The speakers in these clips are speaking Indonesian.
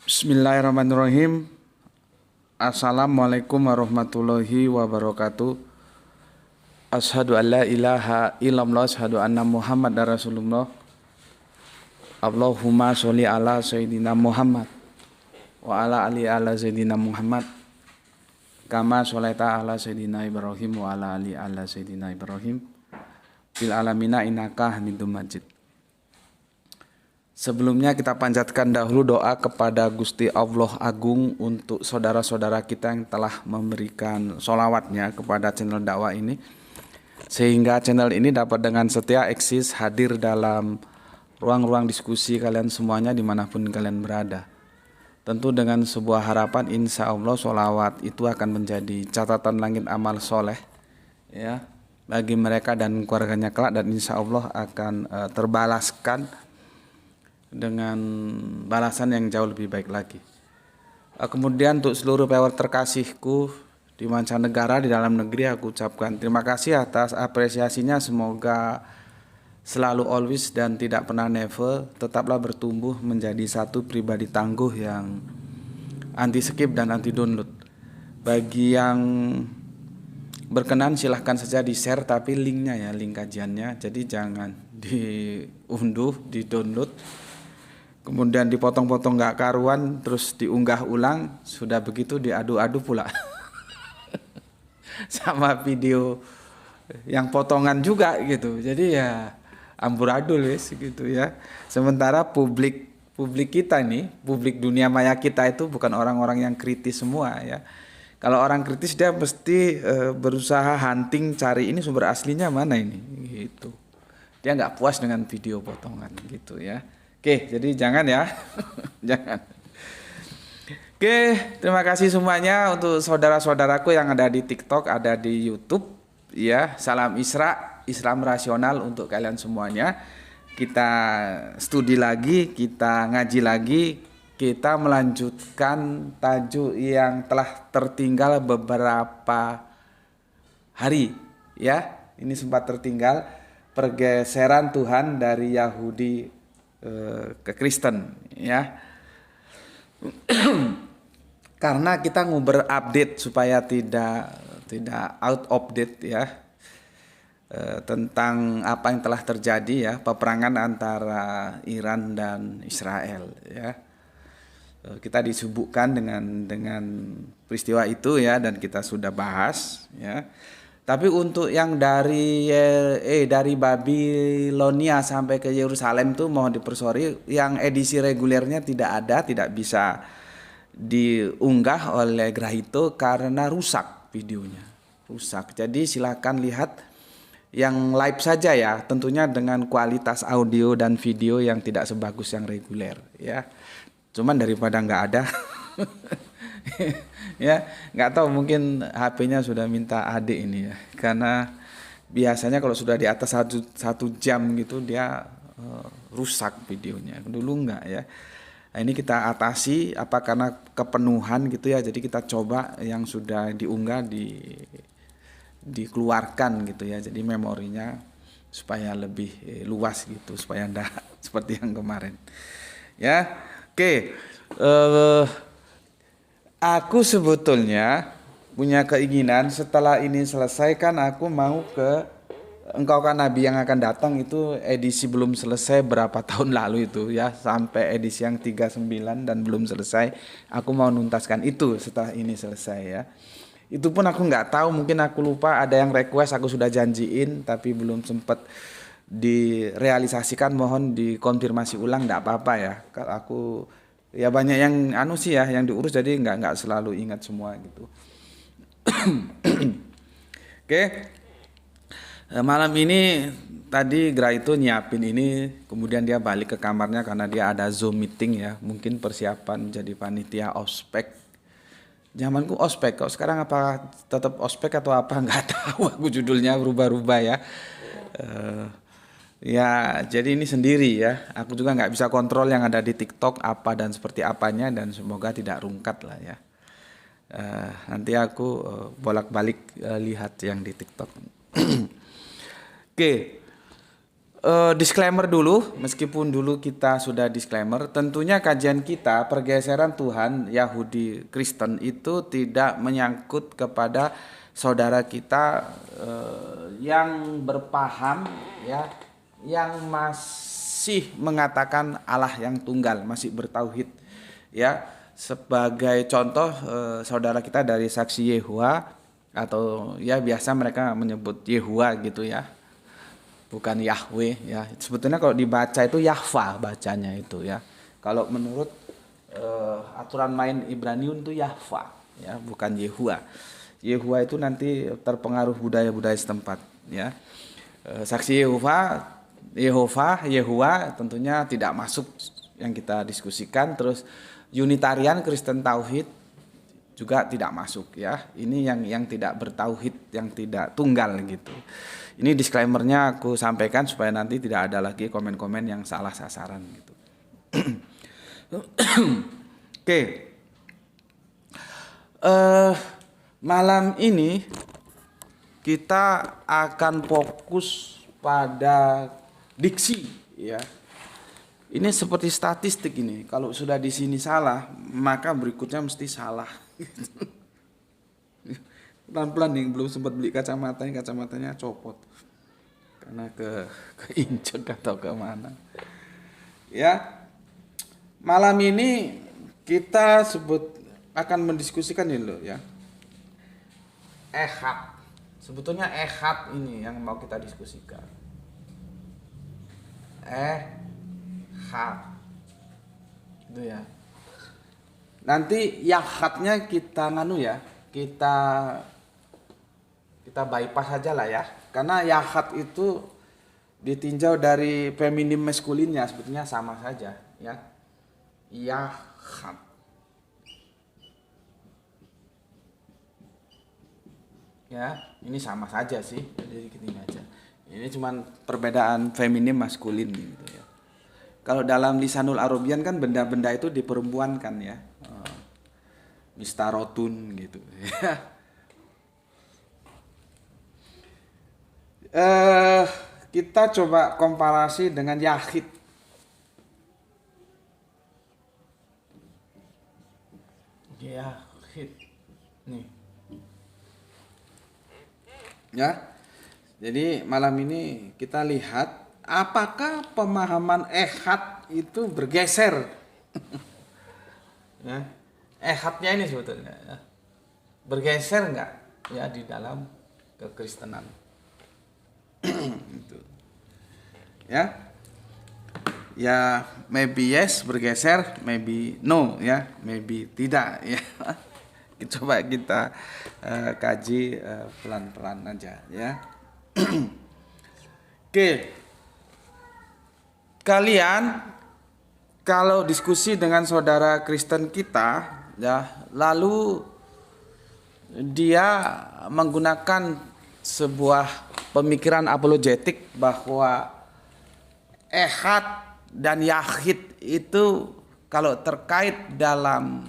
Bismillahirrahmanirrahim. Assalamualaikum warahmatullahi wabarakatuh. Asyhadu an la ilaha illallah, asyhadu anna Muhammadar Rasulullah. Allahumma sholli ala sayyidina Muhammad wa ala ali ala sayyidina Muhammad. Kama sholaita ala sayyidina Ibrahim wa ala ali ala sayyidina Ibrahim. Fil alamina innaka Hamidum Majid. Sebelumnya kita panjatkan dahulu doa kepada Gusti Allah Agung untuk saudara-saudara kita yang telah memberikan sholawatnya kepada channel dakwah ini, sehingga channel ini dapat dengan setia eksis hadir dalam ruang-ruang diskusi kalian semuanya dimanapun kalian berada. Tentu dengan sebuah harapan insya Allah sholawat itu akan menjadi catatan langit amal soleh ya, bagi mereka dan keluarganya kelak, dan insya Allah akan terbalaskan dengan balasan yang jauh lebih baik lagi. Kemudian untuk seluruh viewer terkasihku di mancanegara, di dalam negeri, aku ucapkan terima kasih atas apresiasinya. Semoga selalu always dan tidak pernah never tetaplah bertumbuh menjadi satu pribadi tangguh yang anti skip dan anti download. Bagi yang berkenan silahkan saja di share, tapi linknya ya, link kajiannya, jadi jangan diunduh, di download kemudian dipotong-potong nggak karuan, terus diunggah ulang, sudah begitu diadu-adu pula sama video yang potongan juga gitu. Jadi ya amburadul wes gitu ya. Sementara publik kita ini, publik dunia maya kita itu bukan orang-orang yang kritis semua ya. Kalau orang kritis dia mesti berusaha hunting, cari ini sumber aslinya mana ini gitu. Dia nggak puas dengan video potongan gitu ya. Oke, jadi jangan ya. Jangan. Oke, terima kasih semuanya untuk saudara-saudaraku yang ada di TikTok, ada di YouTube ya. Salam Isra, Islam rasional untuk kalian semuanya. Kita studi lagi, kita ngaji lagi, kita melanjutkan tajuk yang telah tertinggal beberapa hari ya. Ini sempat tertinggal, pergeseran Tuhan dari Yahudi ke Kristen ya. Karena kita mau berupdate supaya tidak out of date ya, tentang apa yang telah terjadi ya, peperangan antara Iran dan Israel ya. Kita disibukkan dengan peristiwa itu ya, dan kita sudah bahas ya. Tapi untuk yang dari Babilonia sampai ke Yerusalem tuh mohon dipersori, yang edisi regulernya tidak ada, tidak bisa diunggah oleh Grahito karena rusak videonya. Rusak. Jadi silakan lihat yang live saja ya, tentunya dengan kualitas audio dan video yang tidak sebagus yang reguler ya. Cuman daripada nggak ada ya, nggak tahu, mungkin HP-nya sudah minta adik ini ya, karena biasanya kalau sudah di atas satu jam gitu dia rusak videonya. Dulu enggak ya. Nah, ini kita atasi apa karena kepenuhan gitu ya, jadi kita coba yang sudah diunggah dikeluarkan gitu ya, jadi memorinya supaya lebih luas gitu, supaya enggak seperti yang kemarin ya. Oke, aku sebetulnya punya keinginan setelah ini selesai, kan aku mau ke Engkau Kan Nabi Yang Akan Datang, itu edisi belum selesai berapa tahun lalu itu ya, sampai edisi yang 39 dan belum selesai. Aku mau nuntaskan itu setelah ini selesai ya. Itu pun aku nggak tahu, mungkin aku lupa, ada yang request, aku sudah janjiin tapi belum sempat direalisasikan, mohon dikonfirmasi ulang, nggak apa-apa ya. Kalau aku ya banyak yang sih ya yang diurus, jadi nggak selalu ingat semua gitu. Oke, malam ini tadi Grahito nyiapin ini, kemudian dia balik ke kamarnya karena dia ada Zoom meeting ya, mungkin persiapan jadi panitia ospek. Zamanku ospek, kok sekarang apa tetap ospek atau apa nggak tahu, aku judulnya berubah-ubah ya. Ya, jadi ini sendiri ya. Aku juga nggak bisa kontrol yang ada di TikTok apa dan seperti apanya, dan semoga tidak rungkat lah ya. Nanti aku bolak-balik lihat yang di TikTok. Oke, disclaimer dulu, meskipun dulu kita sudah disclaimer, tentunya kajian kita pergeseran Tuhan Yahudi Kristen itu tidak menyangkut kepada saudara kita yang berpaham ya, yang masih mengatakan Allah yang tunggal, masih bertauhid ya. Sebagai contoh saudara kita dari Saksi Yehova, atau ya biasa mereka menyebut Yehova gitu ya, bukan Yahweh ya. Sebetulnya kalau dibaca itu Yahva bacanya itu ya. Kalau menurut aturan main Ibraniun itu Yahva ya, bukan Yehua. Yehua itu nanti terpengaruh budaya-budaya setempat ya. Saksi Yehova tentunya tidak masuk yang kita diskusikan. Terus Unitarian Kristen Tauhid juga tidak masuk ya. Ini yang tidak bertauhid, yang tidak tunggal gitu. Ini disclaimernya aku sampaikan supaya nanti tidak ada lagi komen-komen yang salah sasaran gitu. Oke. Malam ini kita akan fokus pada diksi ya. Ini seperti statistik ini. Kalau sudah di sini salah, maka berikutnya mesti salah. Pelan-pelan nih, belum sempat beli kacamatanya copot karena keinjek atau kemana ya. Malam ini kita akan mendiskusikan ini loh ya, ehad. Sebetulnya ehad ini yang mau kita diskusikan, ehad itu ya. Nanti yahadnya kita ya, kita bypass aja lah ya, karena yahad itu ditinjau dari feminim maskulinnya sebetulnya sama saja ya. Yahad ya, ini sama saja sih, jadi gini aja. Ini cuman perbedaan feminim maskulin gitu ya. Kalau dalam lisanul Arabian kan benda-benda itu diperempuankan ya, mistarotun gitu ya. Kita coba komparasi dengan yahid. Yahid nih ya. Jadi malam ini kita lihat apakah pemahaman ehad itu bergeser. Ya. Ehadnya ini sebetulnya ya, bergeser enggak ya di dalam kekristenan. Gitu. Ya maybe yes bergeser, maybe no ya, maybe tidak ya. Coba kita kaji pelan-pelan aja ya. Oke, kalian kalau diskusi dengan saudara Kristen kita ya, lalu dia menggunakan sebuah pemikiran apologetik bahwa ehad dan yahid itu kalau terkait dalam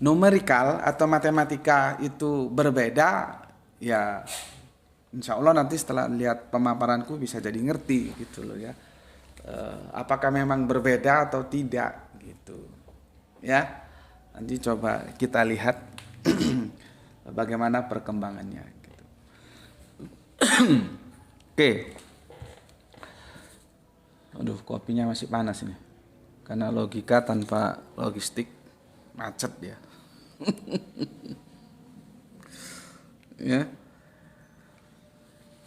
numerikal atau matematika itu berbeda ya. Insya Allah nanti setelah lihat pemaparanku bisa jadi ngerti gitu loh ya, apakah memang berbeda atau tidak gitu ya. Nanti coba kita lihat bagaimana perkembangannya gitu. Oke. Aduh, kopinya masih panas ini. Karena logika tanpa logistik macet ya. Ya.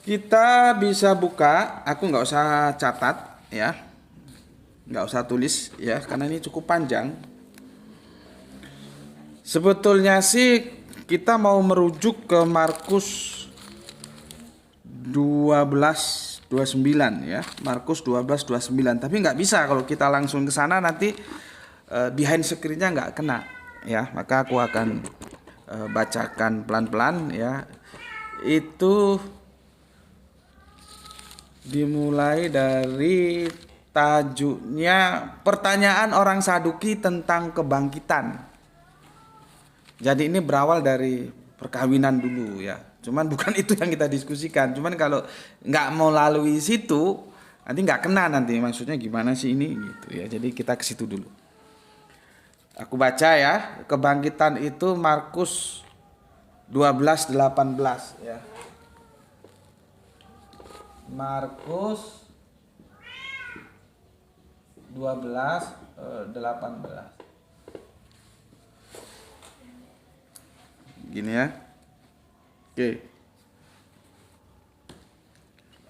Kita bisa buka, aku nggak usah catat ya, nggak usah tulis ya, karena ini cukup panjang. Sebetulnya sih kita mau merujuk ke Markus 12:29 ya, Markus 12:29. Tapi nggak bisa kalau kita langsung ke sana, nanti behind screen-nya nggak kena ya. Maka aku akan bacakan pelan-pelan ya. Itu dimulai dari tajuknya pertanyaan orang Saduki tentang kebangkitan. Jadi ini berawal dari perkawinan dulu ya. Cuman bukan itu yang kita diskusikan. Cuman kalau nggak mau lalui situ, nanti nggak kena nanti. Maksudnya gimana sih ini gitu ya. Jadi kita ke situ dulu. Aku baca ya. Kebangkitan itu Markus 12:18 ya. Markus 12:18. Gini ya. Oke.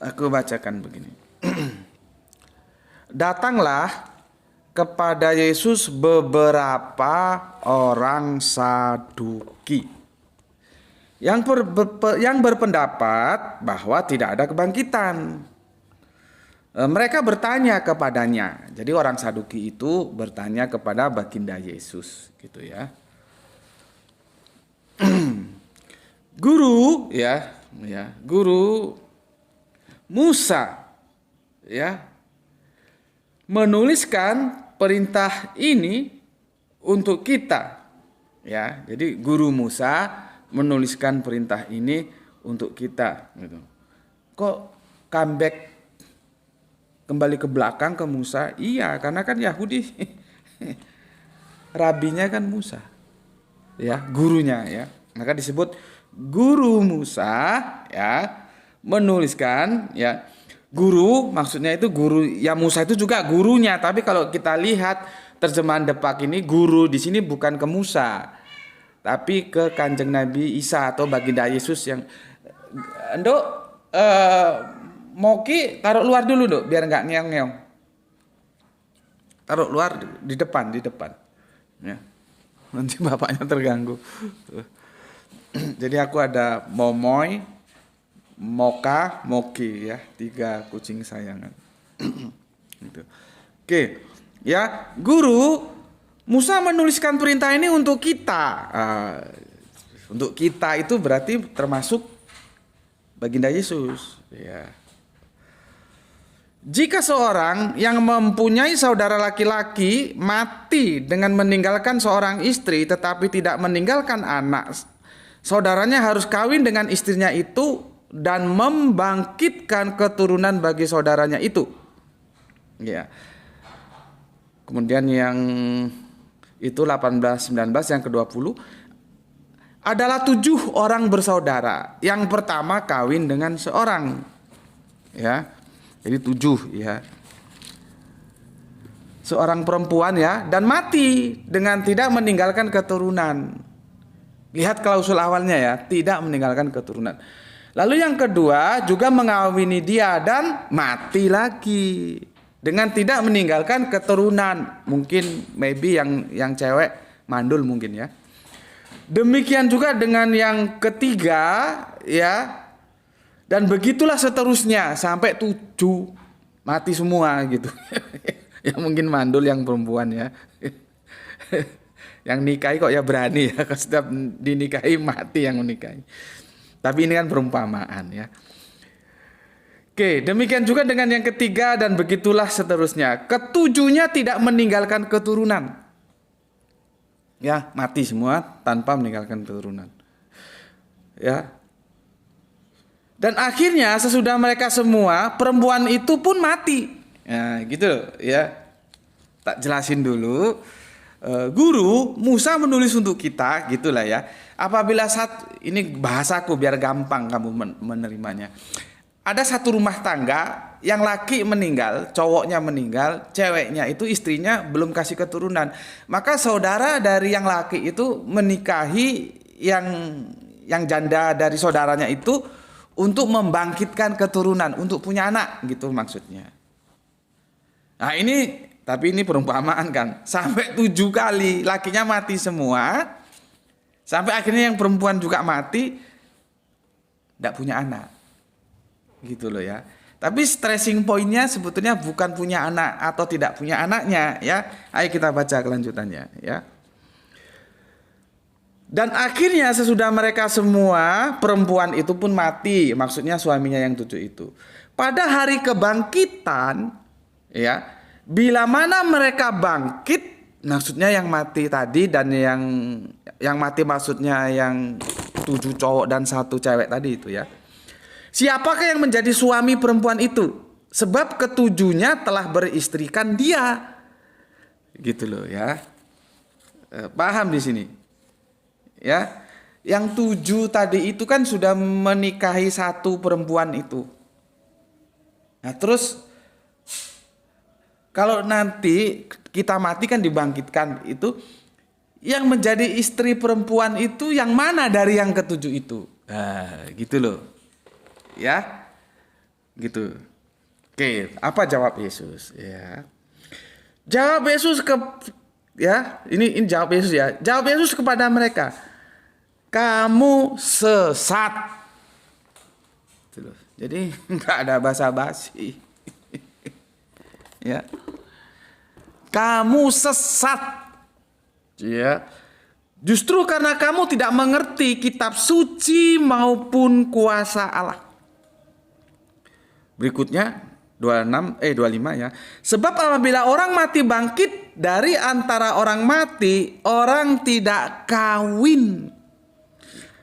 Aku bacakan begini. Datanglah kepada Yesus beberapa orang Saduki yang berpendapat bahwa tidak ada kebangkitan. Mereka bertanya kepadanya. Jadi orang Saduki itu bertanya kepada baginda Yesus, gitu ya. Guru, Guru Musa, ya, menuliskan perintah ini untuk kita, ya. Jadi Guru Musa menuliskan perintah ini untuk kita, gitu. Kok comeback kembali ke belakang ke Musa? Iya, karena kan Yahudi rabinya kan Musa, ya, gurunya, ya. Maka disebut Guru Musa, ya, menuliskan, ya. Guru maksudnya itu guru, ya Musa itu juga gurunya, tapi kalau kita lihat terjemahan Depak ini, guru di sini bukan ke Musa, tapi ke Kanjeng Nabi Isa atau baginda Yesus yang Nduk, Moki taruh luar dulu, Nduk, biar nggak ngeong-ngeong. Taruh luar di depan, ya. Nanti bapaknya terganggu. Jadi aku ada Momoy, Moka, Moki, ya, 3 kucing sayangan. Gitu. Oke, ya, Guru Musa menuliskan perintah ini untuk kita. Untuk kita itu berarti termasuk baginda Yesus, ya. Jika seorang yang mempunyai saudara laki-laki mati dengan meninggalkan seorang istri tetapi tidak meninggalkan anak, saudaranya harus kawin dengan istrinya itu dan membangkitkan keturunan bagi saudaranya itu. Ya. Kemudian yang itu 18-19, yang ke-20 adalah 7 orang bersaudara. Yang pertama kawin dengan seorang, ya. Jadi 7, ya. Seorang perempuan, ya, dan mati dengan tidak meninggalkan keturunan. Lihat klausul awalnya, ya, tidak meninggalkan keturunan. Lalu yang kedua juga mengawini dia dan mati lagi dengan tidak meninggalkan keturunan. Mungkin maybe yang cewek mandul mungkin, ya. Demikian juga dengan yang ketiga, ya. Dan begitulah seterusnya sampai 7 mati semua gitu. Ya mungkin mandul yang perempuan, ya. Yang nikahi kok ya berani, ya, setiap dinikahi mati yang menikahi. Tapi ini kan perumpamaan, ya. Oke, demikian juga dengan yang ketiga dan begitulah seterusnya. Ketujuhnya tidak meninggalkan keturunan. Ya, mati semua tanpa meninggalkan keturunan. Ya. Dan akhirnya sesudah mereka semua, perempuan itu pun mati. Ya, gitu, ya. Tak jelasin dulu. Guru Musa menulis untuk kita, gitulah, ya. Apabila ini bahasaku biar gampang kamu menerimanya. Ada satu rumah tangga yang laki meninggal, cowoknya meninggal, ceweknya itu istrinya belum kasih keturunan. Maka saudara dari yang laki itu menikahi yang janda dari saudaranya itu untuk membangkitkan keturunan, untuk punya anak, gitu maksudnya. Nah tapi ini perumpamaan kan. Sampai 7 kali lakinya mati semua. Sampai akhirnya yang perempuan juga mati. Tidak punya anak. Gitu loh, ya. Tapi stressing pointnya sebetulnya bukan punya anak atau tidak punya anaknya, ya. Ayo kita baca kelanjutannya, ya. Dan akhirnya sesudah mereka semua, perempuan itu pun mati. Maksudnya suaminya yang 7 itu. Pada hari kebangkitan, ya, bila mana mereka bangkit, maksudnya yang mati tadi dan yang mati maksudnya yang 7 cowok dan 1 cewek tadi itu ya. Siapakah yang menjadi suami perempuan itu? Sebab ketujuhnya telah beristrikan dia. Gitu loh ya. Paham di sini? Ya. Yang 7 tadi itu kan sudah menikahi 1 perempuan itu. Nah, terus kalau nanti kita mati kan dibangkitkan itu, yang menjadi istri perempuan itu yang mana dari yang ke-7 itu? Nah, gitu loh. Ya. Gitu. Oke, apa jawab Yesus? Ya. Jawab Yesus ini jawab Yesus ya. Jawab Yesus kepada mereka, kamu sesat. Gitu loh. Jadi nggak ada basa-basi. Ya. Kamu sesat. Ya. Justru karena kamu tidak mengerti kitab suci maupun kuasa Allah. Berikutnya 25 ya. Sebab apabila orang mati bangkit dari antara orang mati, orang tidak kawin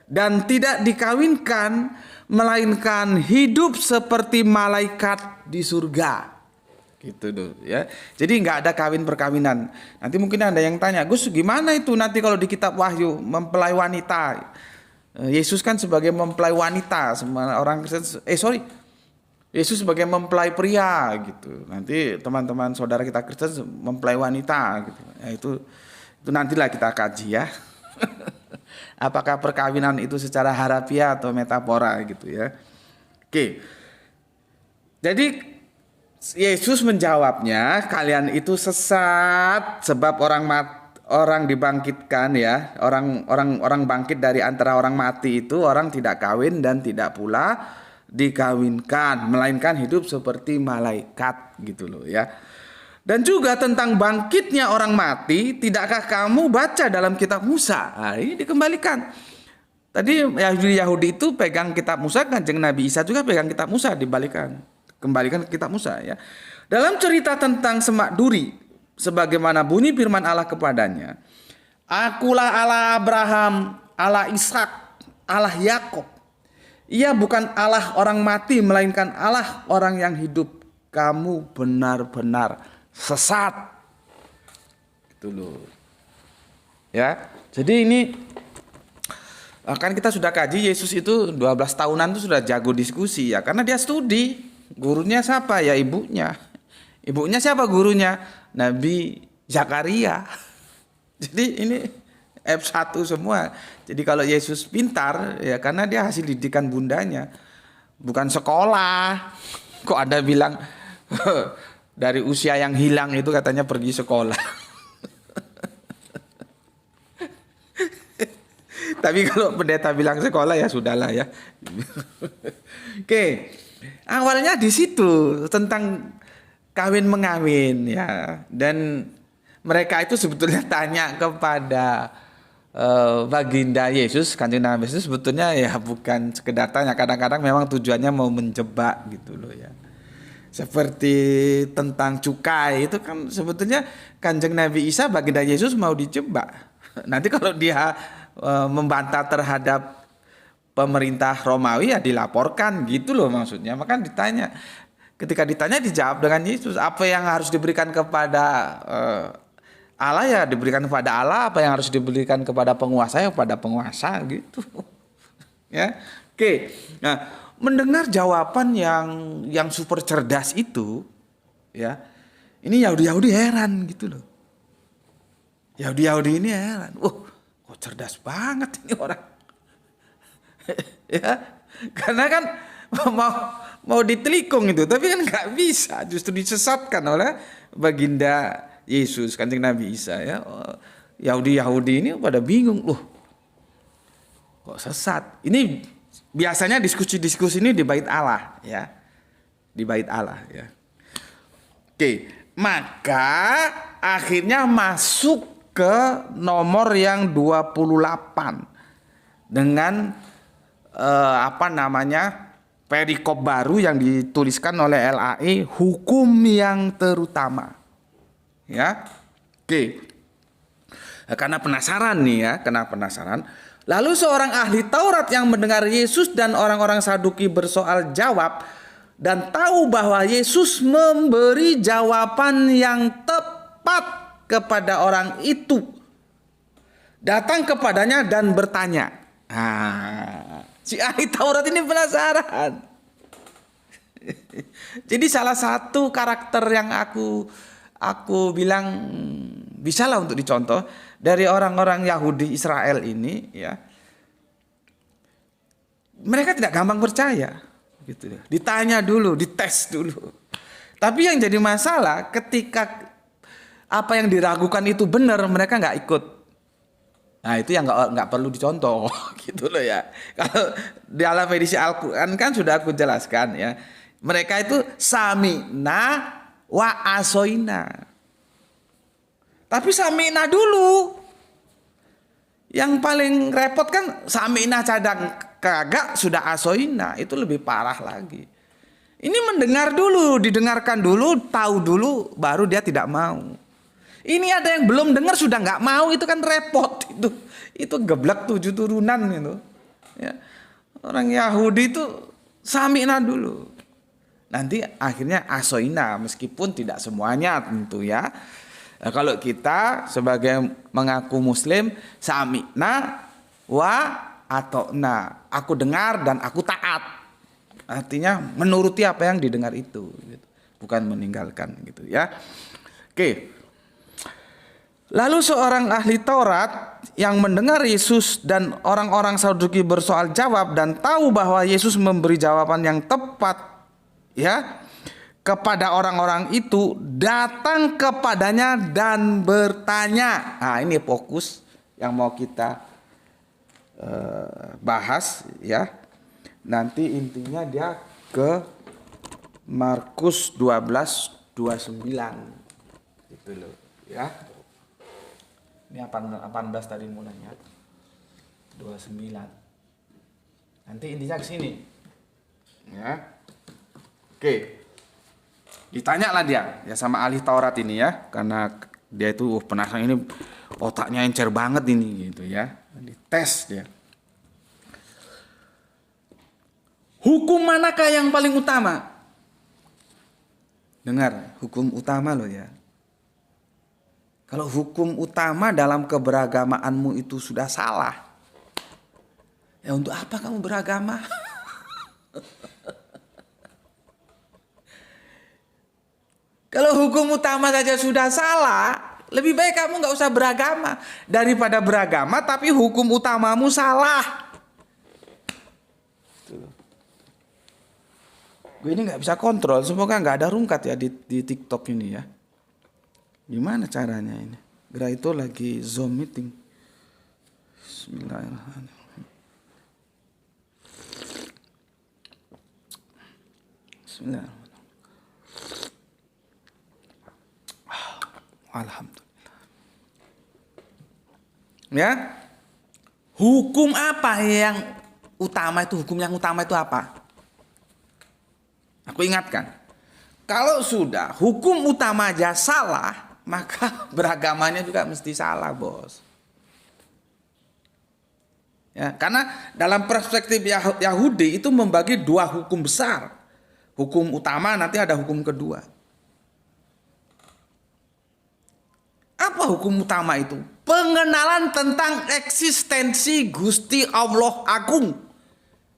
dan tidak dikawinkan, melainkan hidup seperti malaikat di surga. Gitu tuh ya. Jadi nggak ada kawin perkawinan. Nanti mungkin ada yang tanya, Gus gimana itu nanti kalau di kitab Wahyu mempelai wanita? Yesus kan sebagai mempelai wanita, semua orang Kristen. Yesus sebagai mempelai pria gitu. Nanti teman-teman saudara kita Kristen mempelai wanita gitu. Ya, itu nantilah kita kaji ya. Apakah perkawinan itu secara harafiah atau metafora gitu ya. Oke. Jadi Yesus menjawabnya, kalian itu sesat sebab orang dibangkitkan ya, orang bangkit dari antara orang mati itu orang tidak kawin dan tidak pula dikawinkan, melainkan hidup seperti malaikat gitu loh ya. Dan juga tentang bangkitnya orang mati, tidakkah kamu baca dalam kitab Musa? Nah, ini dikembalikan. Tadi Yahudi itu pegang kitab Musa, Kanjeng Nabi Isa juga pegang kitab Musa, kembalikan ke kitab Musa ya. Dalam cerita tentang semak duri, sebagaimana bunyi firman Allah kepadanya, Akulah Allah Abraham, Allah Ishak, Allah Yakub. Ia bukan Allah orang mati, melainkan Allah orang yang hidup. Kamu benar-benar sesat. Gitu loh. Ya. Jadi ini kan kita sudah kaji, Yesus itu 12 tahunan itu sudah jago diskusi ya, karena dia studi. Gurunya siapa? Ya ibunya. Ibunya siapa gurunya? Nabi Zakaria. Jadi ini F1 semua. Jadi kalau Yesus pintar ya karena dia hasil didikan bundanya. Bukan sekolah. Kok ada bilang dari usia yang hilang itu katanya pergi sekolah. Tapi kalau pendeta bilang sekolah ya sudahlah ya. Oke. Awalnya di situ tentang kawin mengawin ya, dan mereka itu sebetulnya tanya kepada baginda Yesus, Kanjeng Nabi Yesus, sebetulnya ya bukan sekedar tanya, kadang-kadang memang tujuannya mau menjebak gitu loh ya. Seperti tentang cukai itu kan sebetulnya Kanjeng Nabi Isa baginda Yesus mau dijebak. Nanti kalau dia membantah terhadap pemerintah Romawi ya dilaporkan gitu loh maksudnya. Maka ditanya, ketika ditanya dijawab dengan Yesus, apa yang harus diberikan kepada Allah ya diberikan kepada Allah, apa yang harus diberikan kepada penguasa ya kepada penguasa gitu. Ya. Oke. Nah, mendengar jawaban yang super cerdas itu ya. Ini Yahudi heran gitu loh. Yahudi ini heran. Kok cerdas banget ini orang. Ya, karena kan mau ditelikung itu, tapi kan nggak bisa, justru disesatkan oleh baginda Yesus, Kanjeng Nabi Isa ya. Yahudi ini pada bingung, kok sesat? Ini biasanya diskusi ini di bait Allah ya, di bait Allah ya. Oke, maka akhirnya masuk ke nomor yang 28 dengan perikop baru yang dituliskan oleh LAI, hukum yang terutama. Ya. Oke. Karena penasaran nih ya, Lalu seorang ahli Taurat yang mendengar Yesus dan orang-orang Saduki bersoal jawab dan tahu bahwa Yesus memberi jawaban yang tepat kepada orang itu, datang kepadanya dan bertanya. Si ahli Taurat ini penasaran. Jadi salah satu karakter yang aku bilang bisalah untuk dicontoh dari orang-orang Yahudi Israel ini, ya. Mereka tidak gampang percaya, gitu. Ditanya dulu, dites dulu. Tapi yang jadi masalah ketika apa yang diragukan itu benar, mereka nggak ikut. Nah, itu yang nggak perlu dicontoh, gitu loh ya. Kalau dalam edisi Al-Quran kan sudah aku jelaskan ya. Mereka itu sami'na wa asoina. Tapi sami'na dulu. Yang paling repot kan sami'na cadang kagak sudah asoina. Itu lebih parah lagi. Ini mendengar dulu, didengarkan dulu, tahu dulu, baru dia tidak mau. Ini ada yang belum dengar sudah nggak mau, itu kan repot itu. Itu geblek 7 turunan itu. Ya. Orang Yahudi itu sami'na dulu. Nanti akhirnya asoina, meskipun tidak semuanya tentu ya. Nah, kalau kita sebagai mengaku muslim, sami'na wa atokna, aku dengar dan aku taat. Artinya menuruti apa yang didengar itu, gitu. Bukan meninggalkan, gitu ya. Oke. Lalu seorang ahli Taurat yang mendengar Yesus dan orang-orang Saduki bersoal jawab dan tahu bahwa Yesus memberi jawaban yang tepat, ya, kepada orang-orang itu, datang kepadanya dan bertanya. Nah, ini fokus yang mau kita bahas ya. Nanti intinya dia ke Markus 12:29 gitu loh ya. Ini 18 tadi mulanya 29. Nanti intinya ke sini ya. Oke. Ditanyalah dia ya sama ahli Taurat ini ya, karena dia itu penasaran, ini otaknya encer banget ini gitu ya. Dites dia. Hukum manakah yang paling utama? Dengar, hukum utama loh ya. Kalau hukum utama dalam keberagamaanmu itu sudah salah, ya untuk apa kamu beragama? Kalau hukum utama saja sudah salah, lebih baik kamu nggak usah beragama daripada beragama tapi hukum utamamu salah. Gue ini nggak bisa kontrol, semoga nggak ada rungkat ya di TikTok ini ya. Gimana caranya ini? Gerak itu lagi Zoom meeting. Bismillahirrahmanirrahim. Bismillahirrahmanirrahim. Alhamdulillah. Ya. Hukum apa yang utama itu? Hukum yang utama itu apa? Aku ingatkan. Kalau sudah hukum utama aja salah, maka beragamanya juga mesti salah, bos. Ya, karena dalam perspektif Yahudi itu membagi 2 hukum besar. Hukum utama, nanti ada hukum kedua. Apa hukum utama itu? Pengenalan tentang eksistensi Gusti Allah Agung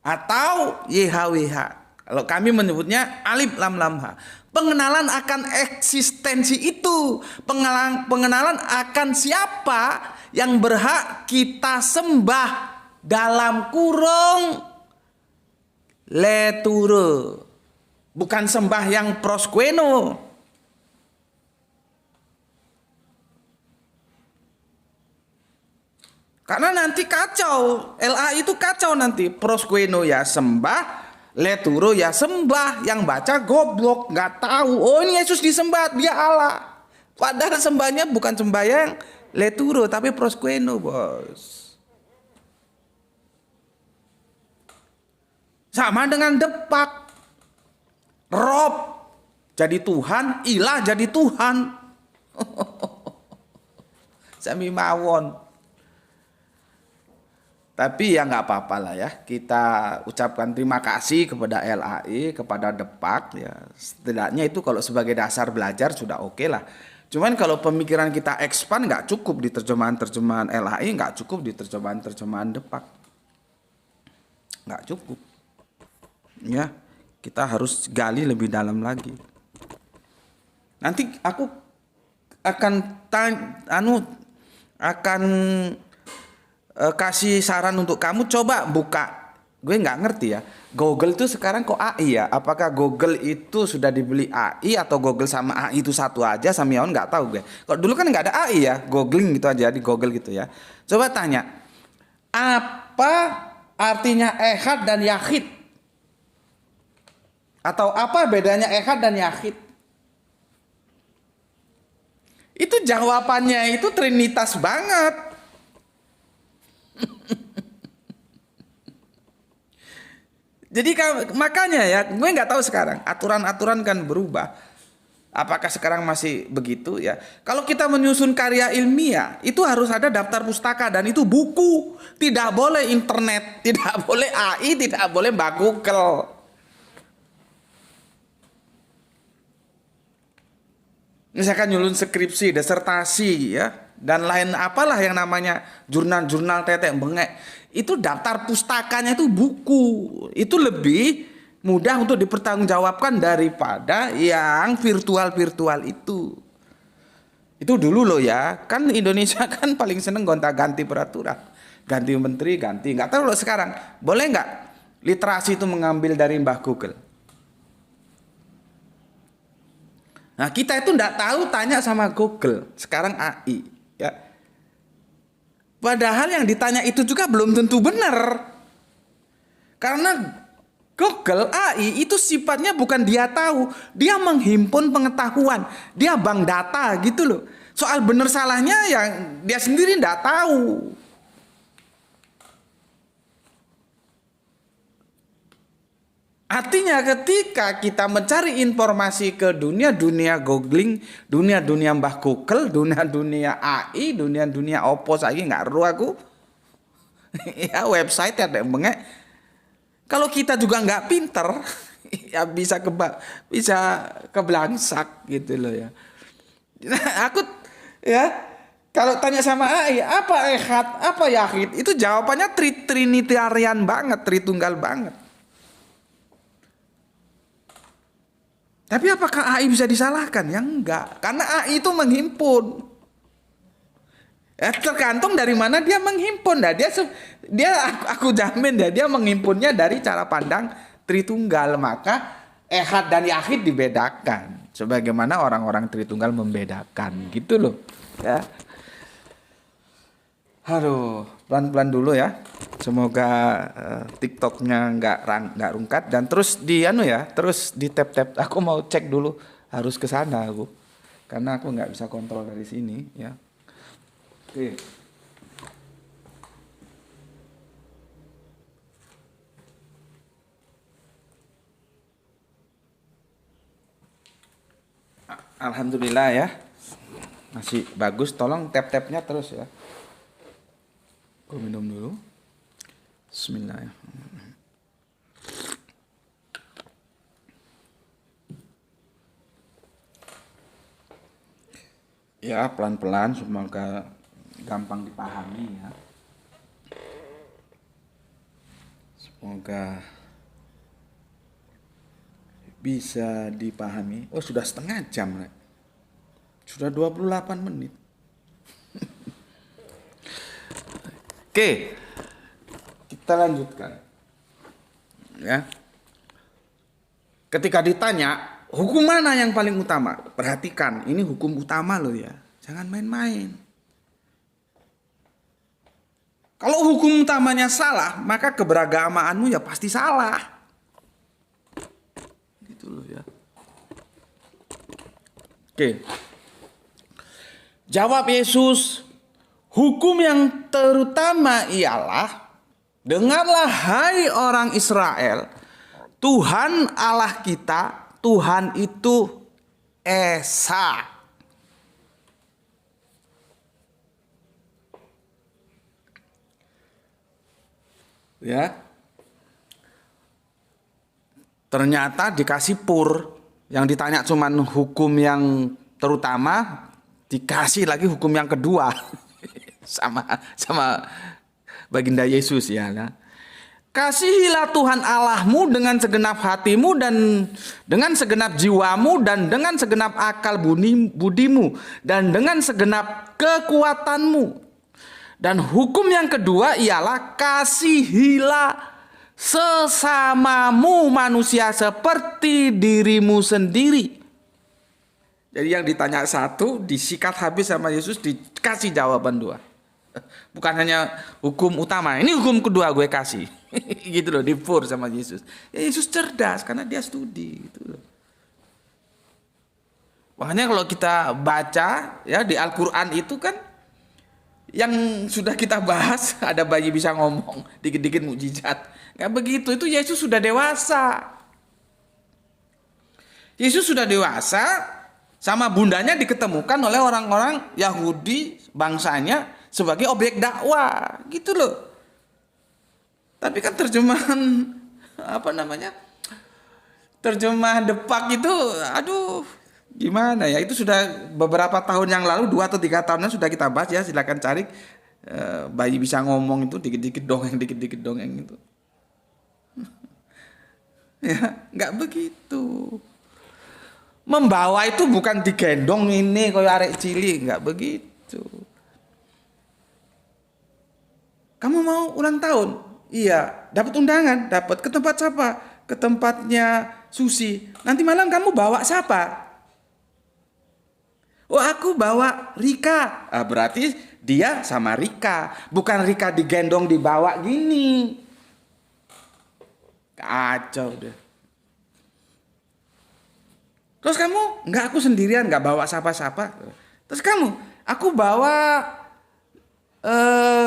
atau YHWH. Kalau kami menyebutnya alif lam lam ha. Pengenalan akan eksistensi itu, pengenalan akan siapa yang berhak kita sembah dalam kurung leture. Bukan sembah yang prosqueno. Karena nanti kacau, LA itu kacau nanti. Prosqueno ya sembah, leturo ya sembah. Yang baca goblok, nggak tahu. Oh, ini Yesus disembah, dia Allah. Padahal sembahnya bukan sembahyang leturo, tapi prosqueno, bos. Sama dengan depak. Rob jadi Tuhan, ilah jadi Tuhan. Sami mawon. Tapi ya nggak apa-apa lah ya. Kita ucapkan terima kasih kepada LAI, kepada Depak ya. Setidaknya itu kalau sebagai dasar belajar sudah oke lah. Cuman kalau pemikiran kita expand nggak cukup di terjemahan-terjemahan LAI, nggak cukup di terjemahan-terjemahan Depak. Nggak cukup. Ya, kita harus gali lebih dalam lagi. Nanti aku akan akan kasih saran untuk kamu, coba buka. Gue nggak ngerti ya, Google itu sekarang kok AI ya? Apakah Google itu sudah dibeli AI atau Google sama AI itu satu aja? Samiawan nggak tahu gue. Kalau dulu kan nggak ada AI ya, googling gitu aja di Google gitu ya. Coba tanya, apa artinya ehad dan yahid? Atau apa bedanya ehad dan yahid? Itu jawabannya itu trinitas banget. Jadi makanya ya, gue nggak tahu sekarang aturan-aturan kan berubah. Apakah sekarang masih begitu ya? Kalau kita menyusun karya ilmiah itu harus ada daftar pustaka dan itu buku, tidak boleh internet, tidak boleh AI, tidak boleh Mbak Google. Misalkan nyulun skripsi, disertasi ya, dan lain apalah yang namanya jurnal-jurnal tetek bengek. Itu daftar pustakanya itu buku. Itu lebih mudah untuk dipertanggungjawabkan daripada yang virtual-virtual itu. Itu dulu loh ya. Kan Indonesia kan paling seneng gonta-ganti peraturan. Ganti menteri, ganti. Nggak tahu loh sekarang. Boleh nggak literasi itu mengambil dari Mbah Google? Nah kita itu nggak tahu, tanya sama Google. Sekarang AI ya. Padahal yang ditanya itu juga belum tentu benar. Karena Google AI itu sifatnya bukan dia tahu, dia menghimpun pengetahuan, dia bank data gitu loh. Soal benar salahnya yang dia sendiri tidak tahu. Artinya ketika kita mencari informasi ke dunia-dunia googling, dunia-dunia Mbah Google, dunia-dunia AI, dunia-dunia opo lagi nggak ru aku. Ya website ada yang bengek. Kalau kita juga nggak pinter, ya bisa keblangsak gitu loh ya. Aku ya kalau tanya sama AI apa ehad, apa yahid, itu jawabannya trinitarian banget, tritunggal banget. Tapi apakah AI bisa disalahkan? Ya enggak, karena AI itu menghimpun. Ya, tergantung dari mana dia menghimpun. Nah, aku jamin dia menghimpunnya dari cara pandang Tritunggal. Maka ehad dan yahid dibedakan. Sebagaimana orang-orang Tritunggal membedakan, gitu loh. Ya. Aduh, pelan-pelan dulu ya. Semoga TikToknya nggak rungkat dan terus terus di tap. Aku mau cek dulu, harus ke sana aku, karena aku nggak bisa kontrol dari sini ya. Oke. Alhamdulillah ya, masih bagus. Tolong tap-tapnya terus ya. Aku minum dulu. Bismillahirrahmanirrahim. Ya pelan-pelan, semoga gampang dipahami ya. Semoga bisa dipahami. Oh sudah setengah jam, sudah 28 menit. Oke, kita lanjutkan ya. Ketika ditanya hukum mana yang paling utama, perhatikan ini hukum utama loh ya, jangan main-main. Kalau hukum utamanya salah, maka keberagamaanmu ya pasti salah. Gitu loh ya. Oke. Jawab Yesus, hukum yang terutama ialah, dengarlah hai orang Israel, Tuhan Allah kita, Tuhan itu Esa. ya. Ternyata dikasih pur, yang ditanya cuman hukum yang terutama, dikasih lagi hukum yang kedua. sama baginda Yesus ya. Nah. Kasihilah Tuhan Allahmu dengan segenap hatimu dan dengan segenap jiwamu dan dengan segenap akal budimu dan dengan segenap kekuatanmu. Dan hukum yang kedua ialah kasihilah sesamamu manusia seperti dirimu sendiri. Jadi yang ditanya satu disikat habis sama Yesus, dikasih jawaban dua. Bukan hanya hukum utama, ini hukum kedua gue kasih. Gitu loh, dipur sama Yesus. Ya, Yesus cerdas karena dia studi gitu loh. Makanya kalau kita baca ya di Al-Qur'an itu kan yang sudah kita bahas, ada bayi bisa ngomong, dikit-dikit mukjizat. Nggak begitu, itu Yesus sudah dewasa. Yesus sudah dewasa, sama bundanya diketemukan oleh orang-orang Yahudi bangsanya sebagai objek dakwah, gitu loh. Tapi kan terjemahan terjemahan Depak itu, aduh, gimana ya? Itu sudah beberapa tahun yang lalu, 2 atau 3 tahunan sudah kita bahas ya. Silakan cari bayi bisa ngomong itu dikit-dikit dongeng itu. Ya, nggak begitu. Membawa itu bukan digendong ini kayak arek cilik, nggak begitu. Kamu mau ulang tahun? Iya, dapat undangan, dapat ke tempat siapa? Ke tempatnya Susi. Nanti malam kamu bawa siapa? Oh, aku bawa Rika. Berarti dia sama Rika, bukan Rika digendong dibawa gini. Kacau deh. Terus kamu, enggak, aku sendirian, enggak bawa siapa-siapa. Terus kamu, aku bawa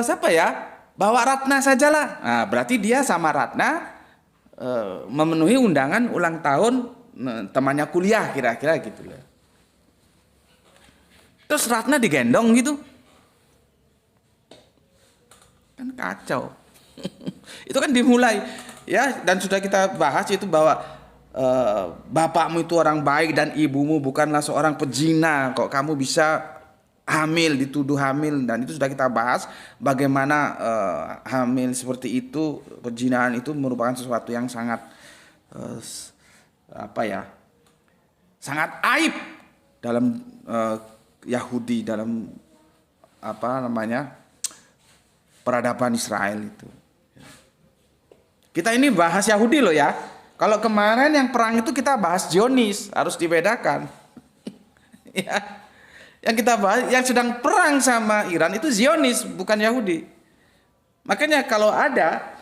siapa ya? Bawa Ratna sajalah. Nah, berarti dia sama Ratna memenuhi undangan ulang tahun temannya kuliah, kira-kira gitu lah. Terus Ratna digendong gitu. Kan kacau. Itu kan dimulai ya, dan sudah kita bahas itu bahwa bapakmu itu orang baik dan ibumu bukanlah seorang pezina, kok kamu bisa hamil, dituduh hamil, dan itu sudah kita bahas bagaimana hamil seperti itu, perzinahan itu merupakan sesuatu yang sangat sangat aib dalam Yahudi, dalam peradaban Israel itu. Kita ini bahas Yahudi loh ya. Kalau kemarin yang perang itu kita bahas Zionis, harus dibedakan. Ya. Yang kita bahas, yang sedang perang sama Iran itu Zionis, bukan Yahudi. Makanya kalau ada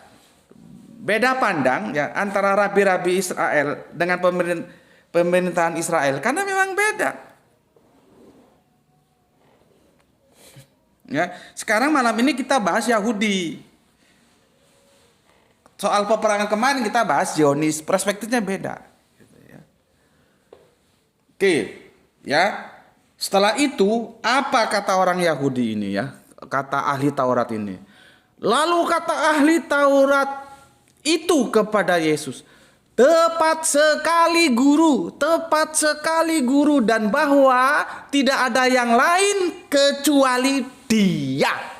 beda pandang ya antara rabi-rabi Israel dengan pemerintahan Israel, karena memang beda. Ya, sekarang malam ini kita bahas Yahudi. Soal peperangan kemarin kita bahas Zionis, perspektifnya beda. Oke, ya. Setelah itu, apa kata orang Yahudi ini ya? Kata ahli Taurat ini. Lalu kata ahli Taurat itu kepada Yesus, tepat sekali guru, dan bahwa tidak ada yang lain kecuali Dia.